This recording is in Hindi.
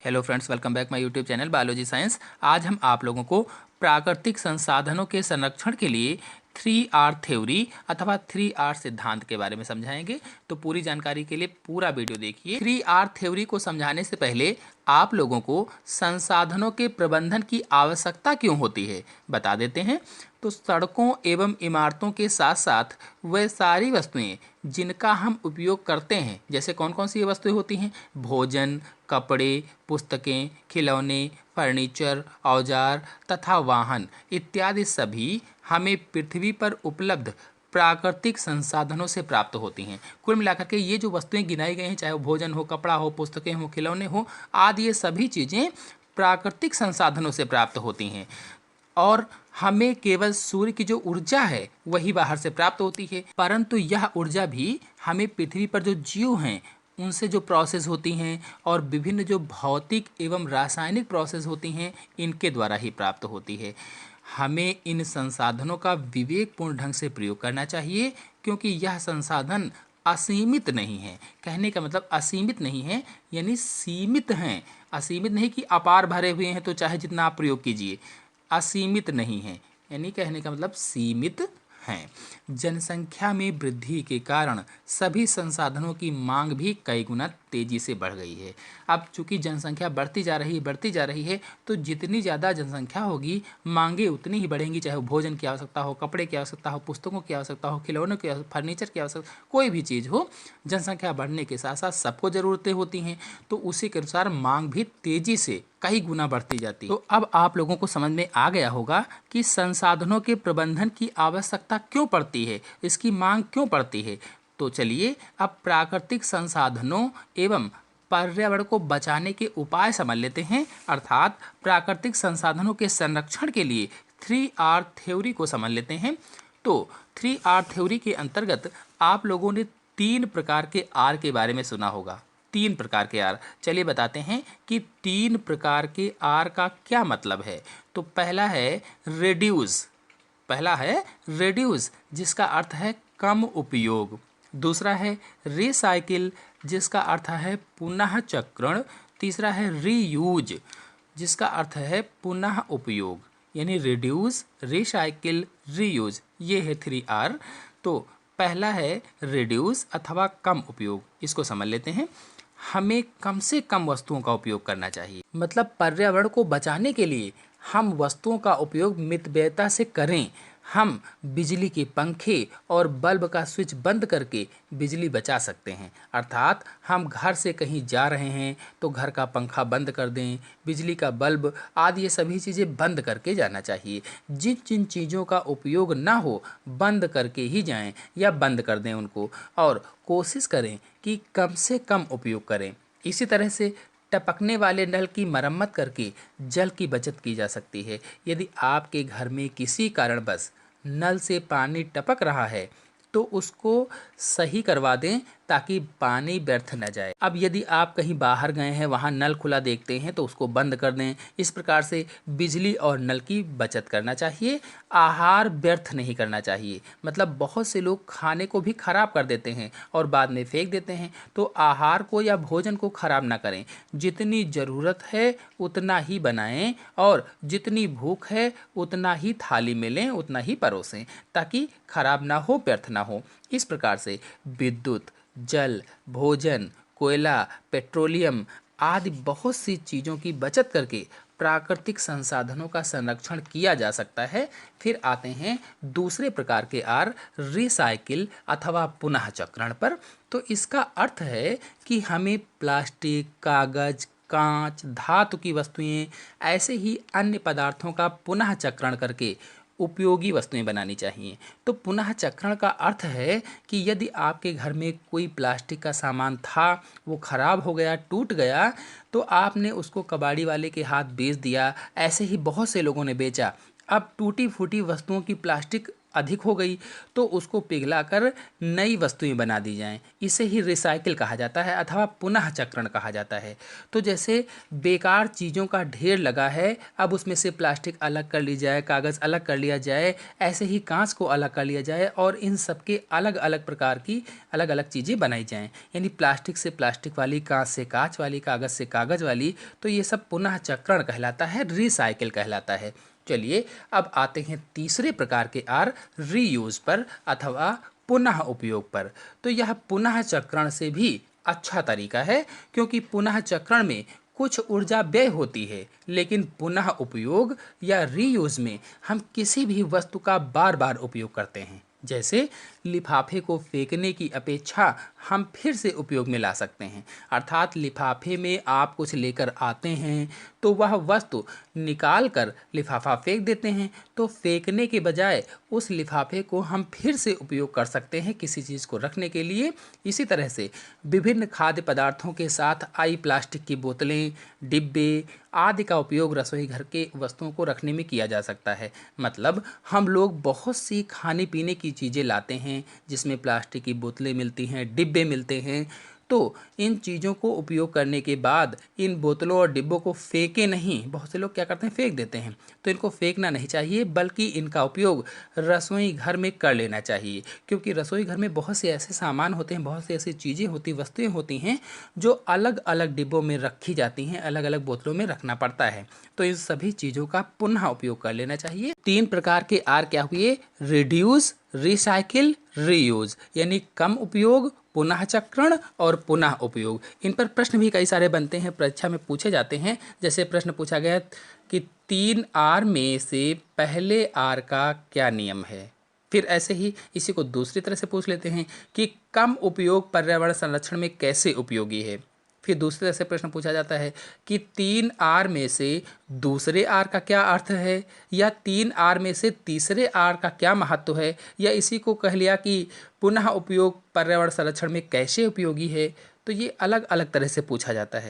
Hello friends, welcome back my YouTube channel biology science. आज हम आप लोगों को प्राकृतिक संसाधनों के संरक्षण के लिए 3R थ्योरी अथवा 3R सिद्धांत के बारे में समझाएंगे। तो पूरी जानकारी के लिए पूरा वीडियो देखिए। 3R थ्योरी को समझाने से पहले आप लोगों को संसाधनों के प्रबंधन की आवश्यकता क्यों होती है बता देते हैं। तो सड़कों एवं इमारतों के साथ साथ वह सारी वस्तुएं जिनका हम उपयोग करते हैं, जैसे कौन कौन सी ये वस्तुएं होती हैं? भोजन, कपड़े, पुस्तकें, खिलौने, फर्नीचर, औजार तथा वाहन इत्यादि सभी हमें पृथ्वी पर उपलब्ध प्राकृतिक संसाधनों से प्राप्त होती हैं। कुल मिलाकर के ये जो वस्तुएं गिनाई गई हैं, चाहे वो भोजन हो, कपड़ा हो, पुस्तकें हो, खिलौने हो आदि, ये सभी चीज़ें प्राकृतिक संसाधनों से प्राप्त होती हैं। और हमें केवल सूर्य की जो ऊर्जा है वही बाहर से प्राप्त होती है, परंतु यह ऊर्जा भी हमें पृथ्वी पर जो जीव हैं उनसे जो प्रोसेस होती हैं और विभिन्न जो भौतिक एवं रासायनिक प्रोसेस होती हैं इनके द्वारा ही प्राप्त होती है। हमें इन संसाधनों का विवेकपूर्ण ढंग से प्रयोग करना चाहिए, क्योंकि यह संसाधन असीमित नहीं है। कहने का मतलब असीमित नहीं है, यानी सीमित हैं। असीमित नहीं कि अपार भरे हुए हैं तो चाहे जितना आप प्रयोग कीजिए, असीमित नहीं है, यानी कहने का मतलब सीमित हैं। जनसंख्या में वृद्धि के कारण सभी संसाधनों की मांग भी कई गुना तेजी से बढ़ गई है। अब चूंकि जनसंख्या बढ़ती जा रही है तो जितनी ज़्यादा जनसंख्या होगी मांगे उतनी ही बढ़ेंगी, चाहे वो भोजन की आवश्यकता हो, कपड़े की आवश्यकता हो, पुस्तकों की आवश्यकता हो, खिलौनों की, फर्नीचर की आवश्यकता, कोई भी चीज़ हो, जनसंख्या बढ़ने के साथ साथ सबको ज़रूरतें होती हैं, तो उसी के अनुसार मांग भी तेज़ी से कई गुना बढ़ती जाती है। तो अब आप लोगों को समझ में आ गया होगा कि संसाधनों के प्रबंधन की आवश्यकता क्यों पड़ती है, इसकी मांग क्यों पड़ती है। तो चलिए अब प्राकृतिक संसाधनों एवं पर्यावरण को बचाने के उपाय समझ लेते हैं, अर्थात प्राकृतिक संसाधनों के संरक्षण के लिए 3R थ्योरी को समझ लेते हैं। तो 3R थ्योरी के अंतर्गत आप लोगों ने 3 प्रकार के आर के बारे में सुना होगा। 3 प्रकार के आर, चलिए बताते हैं कि 3 प्रकार के आर का क्या मतलब है। तो पहला है रेड्यूस जिसका अर्थ है कम उपयोग। दूसरा है रिसाइकिल जिसका अर्थ है पुनः चक्रण। तीसरा है रीयूज जिसका अर्थ है पुनः उपयोग, यानी रिड्यूस, रिसाइकिल, रीयूज, ये है 3R। तो पहला है रिड्यूस अथवा कम उपयोग, इसको समझ लेते हैं। हमें कम से कम वस्तुओं का उपयोग करना चाहिए, मतलब पर्यावरण को बचाने के लिए हम वस्तुओं का उपयोग मितव्ययता से करें। हम बिजली के पंखे और बल्ब का स्विच बंद करके बिजली बचा सकते हैं, अर्थात हम घर से कहीं जा रहे हैं तो घर का पंखा बंद कर दें, बिजली का बल्ब आदि ये सभी चीज़ें बंद करके जाना चाहिए। जिन जिन चीज़ों का उपयोग ना हो बंद करके ही जाएं या बंद कर दें उनको, और कोशिश करें कि कम से कम उपयोग करें। इसी तरह से टपकने वाले नल की मरम्मत करके जल की बचत की जा सकती है। यदि आपके घर में किसी कारणवश नल से पानी टपक रहा है तो उसको सही करवा दें ताकि पानी व्यर्थ न जाए। अब यदि आप कहीं बाहर गए हैं, वहाँ नल खुला देखते हैं तो उसको बंद कर दें। इस प्रकार से बिजली और नल की बचत करना चाहिए। आहार व्यर्थ नहीं करना चाहिए, मतलब बहुत से लोग खाने को भी खराब कर देते हैं और बाद में फेंक देते हैं। तो आहार को या भोजन को खराब ना करें, जितनी ज़रूरत है उतना ही बनाएं और जितनी भूख है उतना ही थाली में लें, उतना ही परोसें, ताकि खराब ना हो, व्यर्थ ना हो। इस प्रकार से विद्युत, जल, भोजन, कोयला, पेट्रोलियम आदि बहुत सी चीज़ों की बचत करके प्राकृतिक संसाधनों का संरक्षण किया जा सकता है। फिर आते हैं दूसरे प्रकार के आर, रिसाइकिल अथवा पुनः चक्रण पर। तो इसका अर्थ है कि हमें प्लास्टिक, कागज, कांच, धातु की वस्तुएं, ऐसे ही अन्य पदार्थों का पुनः चक्रण करके उपयोगी वस्तुएं बनानी चाहिए। तो पुनः चक्रण का अर्थ है कि यदि आपके घर में कोई प्लास्टिक का सामान था, वो खराब हो गया, टूट गया, तो आपने उसको कबाड़ी वाले के हाथ बेच दिया। ऐसे ही बहुत से लोगों ने बेचा। अब टूटी फूटी वस्तुओं की प्लास्टिक अधिक हो गई तो उसको पिघलाकर नई वस्तुएं बना दी जाएं। इसे ही रिसाइकिल कहा जाता है अथवा पुनः चक्रण कहा जाता है। तो जैसे बेकार चीज़ों का ढेर लगा है, अब उसमें से प्लास्टिक अलग कर ली जाए, कागज़ अलग कर लिया जाए, ऐसे ही कांच को अलग कर लिया जाए और इन सब के अलग अलग प्रकार की अलग अलग चीज़ें बनाई जाएं। यानी प्लास्टिक से प्लास्टिक वाली, कांच से कांच वाली, कागज़ से कागज़ वाली, तो ये सब पुनः चक्रण कहलाता है, रिसाइकिल कहलाता है। चलिए अब आते हैं तीसरे प्रकार के आर, रीयूज पर अथवा पुनः उपयोग पर। तो यह पुनः चक्रण से भी अच्छा तरीका है, क्योंकि पुनः चक्रण में कुछ ऊर्जा व्यय होती है, लेकिन पुनः उपयोग या रीयूज में हम किसी भी वस्तु का बार बार उपयोग करते हैं। जैसे लिफाफे को फेंकने की अपेक्षा हम फिर से उपयोग में ला सकते हैं। अर्थात लिफाफे में आप कुछ लेकर आते हैं तो वह वस्तु निकाल कर लिफाफा फेंक देते हैं, तो फेंकने के बजाय उस लिफाफे को हम फिर से उपयोग कर सकते हैं किसी चीज़ को रखने के लिए। इसी तरह से विभिन्न खाद्य पदार्थों के साथ आई प्लास्टिक की बोतलें, डिब्बे आदि का उपयोग रसोई घर के वस्तुओं को रखने में किया जा सकता है। मतलब हम लोग बहुत सी खाने पीने की चीज़ें लाते हैं जिसमें प्लास्टिक की बोतलें मिलती हैं, डिब्बे मिलते हैं, तो इन चीज़ों को उपयोग करने के बाद इन बोतलों और डिब्बों को फेंके नहीं, बहुत से लोग क्या करते हैं फेंक देते हैं, तो इनको फेंकना नहीं चाहिए, बल्कि इनका उपयोग रसोई घर में कर लेना चाहिए। क्योंकि रसोई घर में बहुत से ऐसे सामान होते हैं, बहुत सी ऐसी चीज़ें होती, वस्तुएं होती हैं जो अलग अलग डिब्बों में रखी जाती हैं, अलग अलग बोतलों में रखना पड़ता है, तो इन सभी चीज़ों का पुनः उपयोग कर लेना चाहिए। 3 प्रकार के आर क्या हुए, रिड्यूस, रिसाइकिल, रीयूज, यानी कम उपयोग, पुनः चक्रण और पुनः उपयोग। इन पर प्रश्न भी कई सारे बनते हैं, परीक्षा में पूछे जाते हैं। जैसे प्रश्न पूछा गया कि 3 आर में से पहले आर का क्या नियम है। फिर ऐसे ही इसी को दूसरी तरह से पूछ लेते हैं कि कम उपयोग पर्यावरण संरक्षण में कैसे उपयोगी है। फिर दूसरे तरह से प्रश्न पूछा जाता है कि 3 आर में से दूसरे आर का क्या अर्थ है, या 3 आर में से तीसरे आर का क्या महत्व है, या इसी को कह लिया कि पुनः उपयोग पर्यावरण संरक्षण में कैसे उपयोगी है। तो ये अलग अलग तरह से पूछा जाता है।